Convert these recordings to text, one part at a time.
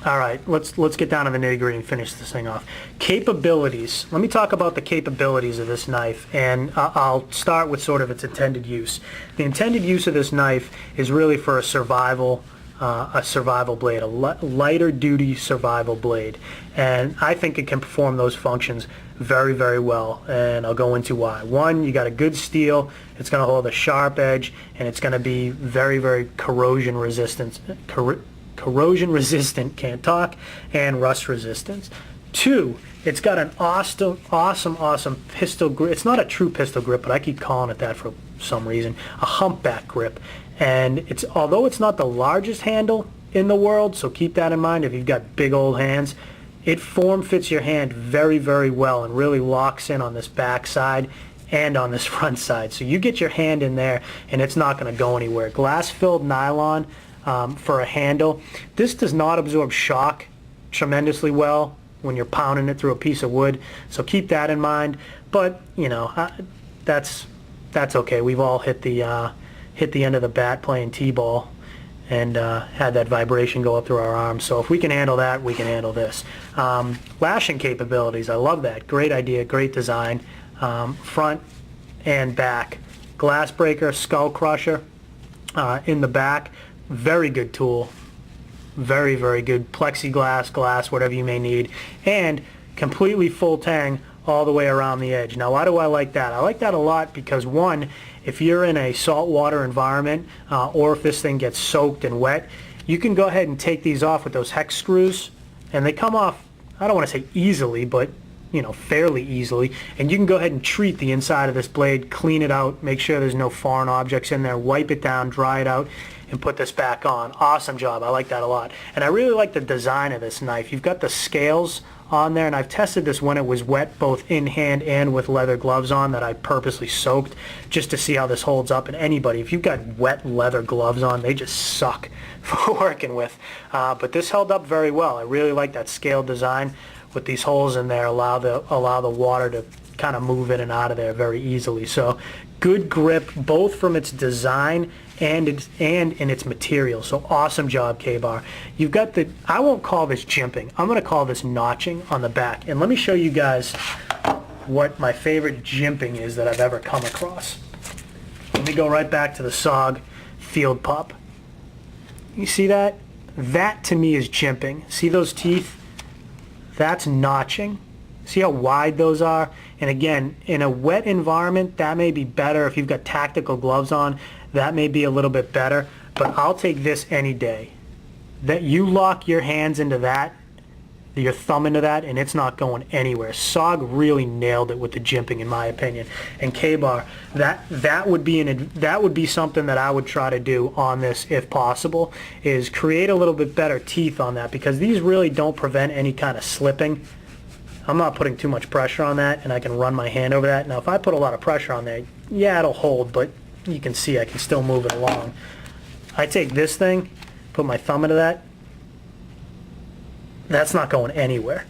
All right, let's get down to the nitty-gritty and finish this thing off. Capabilities. Let me talk about the capabilities of this knife, and I'll start with sort of its intended use. The intended use of this knife is really for a survival blade, a lighter duty survival blade, and I think it can perform those functions very, very well, and I'll go into why. One, you got a good steel, it's going to hold a sharp edge, and it's going to be very, very corrosion resistant, can't talk, and rust resistance. Two, it's got an awesome pistol grip. It's not a true pistol grip, but I keep calling it that for some reason, a humpback grip. And although it's not the largest handle in the world, so keep that in mind if you've got big old hands, it form fits your hand very, very well and really locks in on this back side and on this front side. So you get your hand in there and it's not going to go anywhere. Glass-filled nylon for a handle. This does not absorb shock tremendously well when you're pounding it through a piece of wood, so keep that in mind. But you know, that's okay. We've all hit the end of the bat playing t-ball and had that vibration go up through our arms. So if we can handle that, we can handle this. Lashing capabilities, I love that. Great idea, great design. Front and back. Glass breaker, skull crusher in the back. Very good tool. Very, very good. Plexiglass, glass, whatever you may need. And completely full tang all the way around the edge. Now, why do I like that? I like that a lot because, one, if you're in a saltwater environment or if this thing gets soaked and wet, you can go ahead and take these off with those hex screws, and they come off, I don't want to say easily, but you know, fairly easily, and you can go ahead and treat the inside of this blade, clean it out, make sure there's no foreign objects in there, wipe it down, dry it out, and put this back on. Awesome job. I like that a lot. And I really like the design of this knife. You've got the scales on there, and I've tested this when it was wet, both in hand and with leather gloves on that I purposely soaked just to see how this holds up. And anybody, if you've got wet leather gloves on, they just suck for working with. But this held up very well. I really like that scale design with these holes in there, allow the water to kind of move in and out of there very easily. So good grip, both from its design and in its material. So awesome job, Ka-Bar. You've got the, I won't call this jimping, I'm going to call this notching on the back. And let me show you guys what my favorite jimping is that I've ever come across. Let me go right back to the SOG Field Pup. You see that? That to me is jimping. See those teeth? That's notching. See how wide those are? And again, in a wet environment, that may be better. If you've got tactical gloves on, that may be a little bit better. But I'll take this any day. That you lock your hands into that, your thumb into that, and it's not going anywhere. SOG really nailed it with the jimping, in my opinion. And Ka-Bar, that would be something that I would try to do on this if possible, is create a little bit better teeth on that, because these really don't prevent any kind of slipping. I'm not putting too much pressure on that, and I can run my hand over that. Now, if I put a lot of pressure on there, yeah, it'll hold, but you can see I can still move it along. I take this thing, put my thumb into that, that's not going anywhere.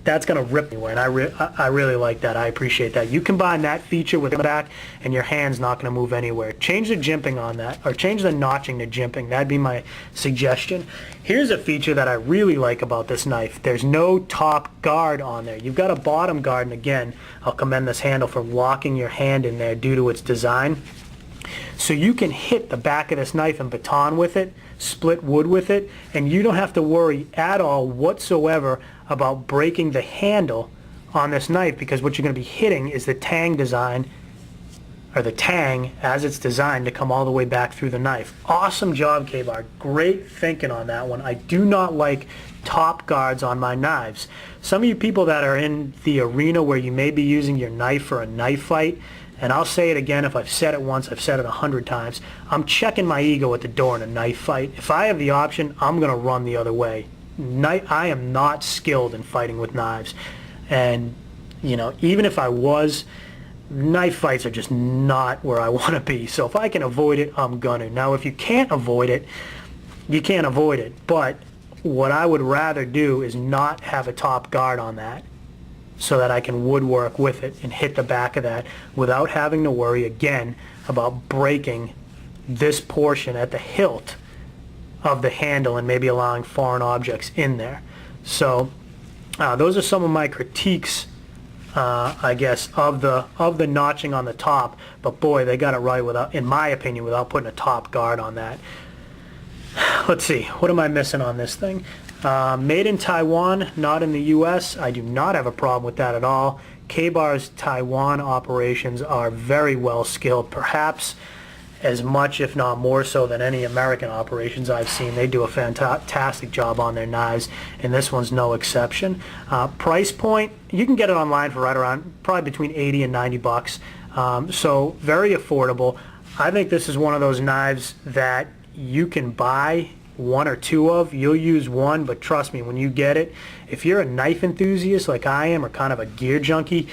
That's going to rip anywhere, and I really like that. I appreciate that. You combine that feature with the back, and your hand's not going to move anywhere. Change the jimping on that, or change the notching to jimping. That'd be my suggestion. Here's a feature that I really like about this knife. There's no top guard on there. You've got a bottom guard, and again, I'll commend this handle for locking your hand in there due to its design. So you can hit the back of this knife and baton with it, split wood with it, and you don't have to worry at all whatsoever about breaking the handle on this knife, because what you're going to be hitting is the tang design, or the tang as it's designed to come all the way back through the knife. Awesome job, Ka-Bar. Great thinking on that one. I do not like top guards on my knives. Some of you people that are in the arena where you may be using your knife for a knife fight, and I'll say it again, if I've said it once, I've said it 100 times, I'm checking my ego at the door in a knife fight. If I have the option, I'm going to run the other way. I am not skilled in fighting with knives. And, you know, even if I was, knife fights are just not where I want to be. So if I can avoid it, I'm going to. Now, if you can't avoid it, you can't avoid it. But what I would rather do is not have a top guard on that, so that I can woodwork with it and hit the back of that without having to worry again about breaking this portion at the hilt of the handle and maybe allowing foreign objects in there. So those are some of my critiques, I guess, of the notching on the top. But boy, they got it right without, in my opinion, without putting a top guard on that. Let's see, what am I missing on this thing? Made in Taiwan, not in the US. I do not have a problem with that at all. Ka-Bar's Taiwan operations are very well skilled, perhaps as much, if not more so, than any American operations I've seen. They do a fantastic job on their knives, and this one's no exception. Price point, you can get it online for right around, probably between 80 and 90 bucks. So very affordable. I think this is one of those knives that you can buy one or two of. You'll use one, but trust me, when you get it, if you're a knife enthusiast like I am, or kind of a gear junkie,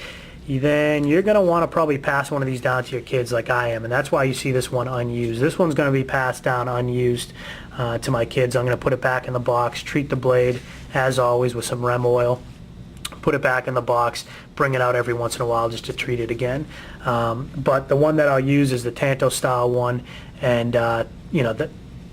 then you're going to want to probably pass one of these down to your kids like I am, and that's why you see this one unused. This one's going to be passed down unused to my kids. I'm going to put it back in the box, treat the blade as always with some Rem oil, put it back in the box, bring it out every once in a while just to treat it again. But the one that I'll use is the Tanto style one, and you know,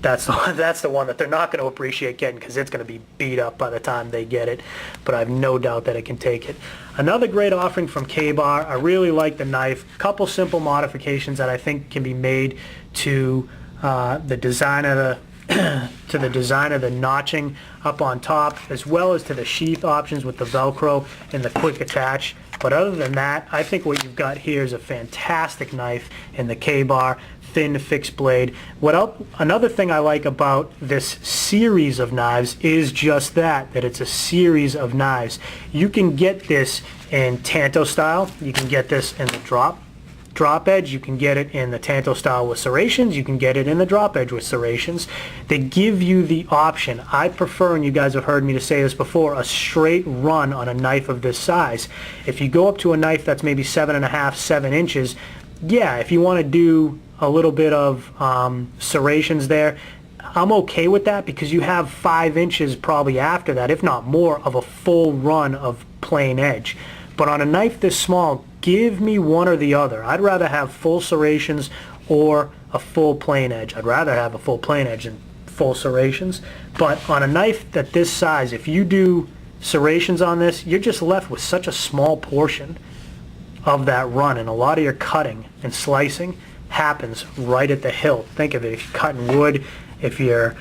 that's the one that they're not going to appreciate getting, because it's going to be beat up by the time they get it, but I have no doubt that it can take it. Another great offering from Ka-Bar. I really like the knife. Couple simple modifications that I think can be made to the design of the notching up on top, as well as to the sheath options with the Velcro and the quick attach. But other than that, I think what you've got here is a fantastic knife in the Ka-Bar thin fixed blade. Another thing I like about this series of knives is just that it's a series of knives. You can get this in Tanto style, you can get this in the drop edge, you can get it in the Tanto style with serrations, you can get it in the drop edge with serrations. They give you the option. I prefer, and you guys have heard me to say this before, a straight run on a knife of this size. If you go up to a knife that's maybe 7.5, 7 inches, yeah, if you want to do a little bit of serrations there, I'm okay with that, because you have 5 inches probably after that, if not more, of a full run of plain edge. But on a knife this small, give me one or the other. I'd rather have full serrations or a full plain edge. I'd rather have a full plain edge than full serrations. But on a knife that this size, if you do serrations on this, you're just left with such a small portion of that run, and a lot of your cutting and slicing happens right at the hilt. Think of it, if you're cutting wood, if you're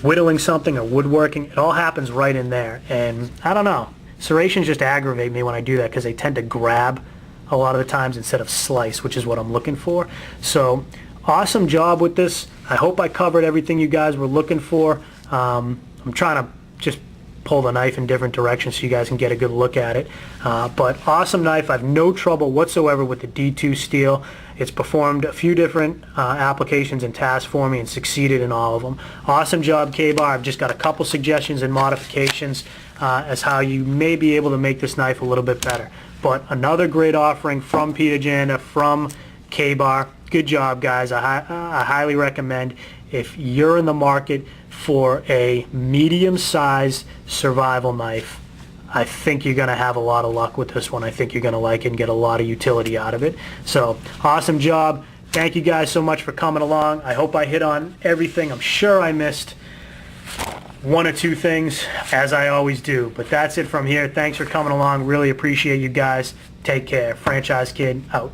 whittling something or woodworking, it all happens right in there. And I don't know, serrations just aggravate me when I do that, because they tend to grab a lot of the times instead of slice, which is what I'm looking for. So awesome job with this. I hope I covered everything you guys were looking for. I'm trying to just pull the knife in different directions so you guys can get a good look at it. But awesome knife. I have no trouble whatsoever with the D2 steel. It's performed a few different applications and tasks for me and succeeded in all of them. Awesome job, Ka-Bar. I've just got a couple suggestions and modifications as how you may be able to make this knife a little bit better. But another great offering from Peter Janda, from Ka-Bar. Good job, guys. I highly recommend, if you're in the market for a medium-sized survival knife, I think you're going to have a lot of luck with this one. I think you're going to like it and get a lot of utility out of it. So awesome job. Thank you guys so much for coming along. I hope I hit on everything. I'm sure I missed one or two things, as I always do. But that's it from here. Thanks for coming along. Really appreciate you guys. Take care. Franchise Kid out.